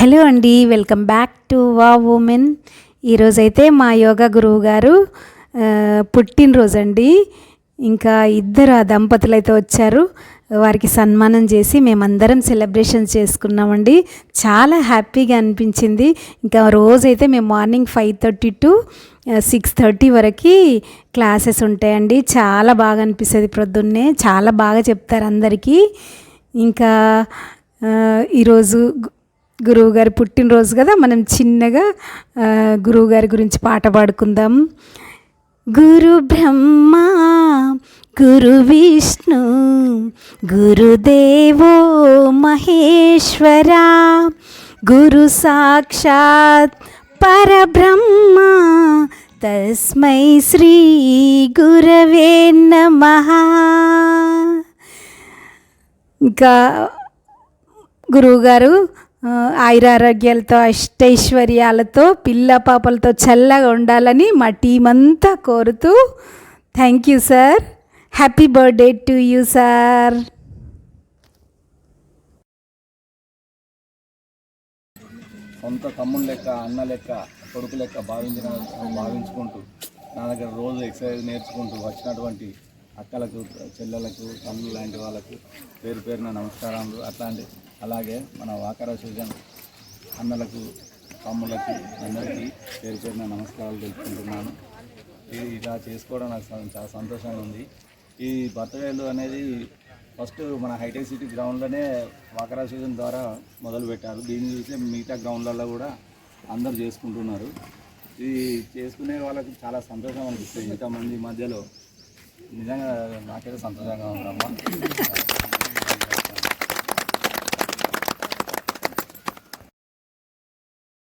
Hello అండి, welcome back to wow women. ఈరోజైతే మా యోగా గురువు గారు పుట్టినరోజు అండి. ఇంకా ఇద్దరు ఆ దంపతులు అయితే వచ్చారు. వారికి సన్మానం చేసి మేమందరం సెలబ్రేషన్ చేసుకున్నామండి. చాలా హ్యాపీగా అనిపించింది. ఇంకా రోజైతే మేము మార్నింగ్ 5:30 to 6:30 వరకు క్లాసెస్ ఉంటాయండి. చాలా బాగా అనిపిస్తుంది. ప్రొద్దున్నే చాలా బాగా చెప్తారు అందరికీ. ఇంకా ఈరోజు గురువుగారి పుట్టినరోజు కదా, మనం చిన్నగా గురువుగారి గురించి పాట పాడుకుందాం. గురు బ్రహ్మ గురు విష్ణు గురుదేవో మహేశ్వర గురు సాక్షాత్ పరబ్రహ్మ తస్మై శ్రీ గురవే నమః. ఇంకా గురువుగారు ఆయురారోగ్యాలతో అష్టైశ్వర్యాలతో పిల్ల పాపలతో చల్లగా ఉండాలని మా టీం అంతా కోరుతూ, thank you sir. Happy birthday to you sir. సొంత తమ్ముడు లెక్క, అన్న లెక్క, కొడుకు లెక్క భావించుకుంటూ నా దగ్గర రోజు ఎక్సర్సైజ్ నేర్చుకుంటూ వచ్చినటువంటి అక్కలకు, చెల్లెలకు, తమ్ముళ్ళు లాంటి వాళ్ళకు పేరు పేరున నమస్కారాలు. అలాగే మన వాకర సూజన్ అన్నలకు, తమ్ముళ్ళకి అందరికీ పేరు పేరున నమస్కారాలు తెలుపుకుంటున్నాను. ఇది ఇలా చేసుకోవడం నాకు చాలా సంతోషంగా ఉంది. ఈ బర్త్డేలు అనేది ఫస్ట్ మన హైటెక్ సిటీ గ్రౌండ్లోనే వాకరా సీజన్ ద్వారా మొదలుపెట్టారు. దీన్ని చూసి మిగతా గ్రౌండ్లలో కూడా అందరూ చేసుకుంటున్నారు. ఇది చేసుకునే వాళ్ళకి చాలా సంతోషం అనిపిస్తుంది. ఇంతమంది మధ్యలో నిజంగా నాకైతే సంతోషంగా ఉందమ్మా.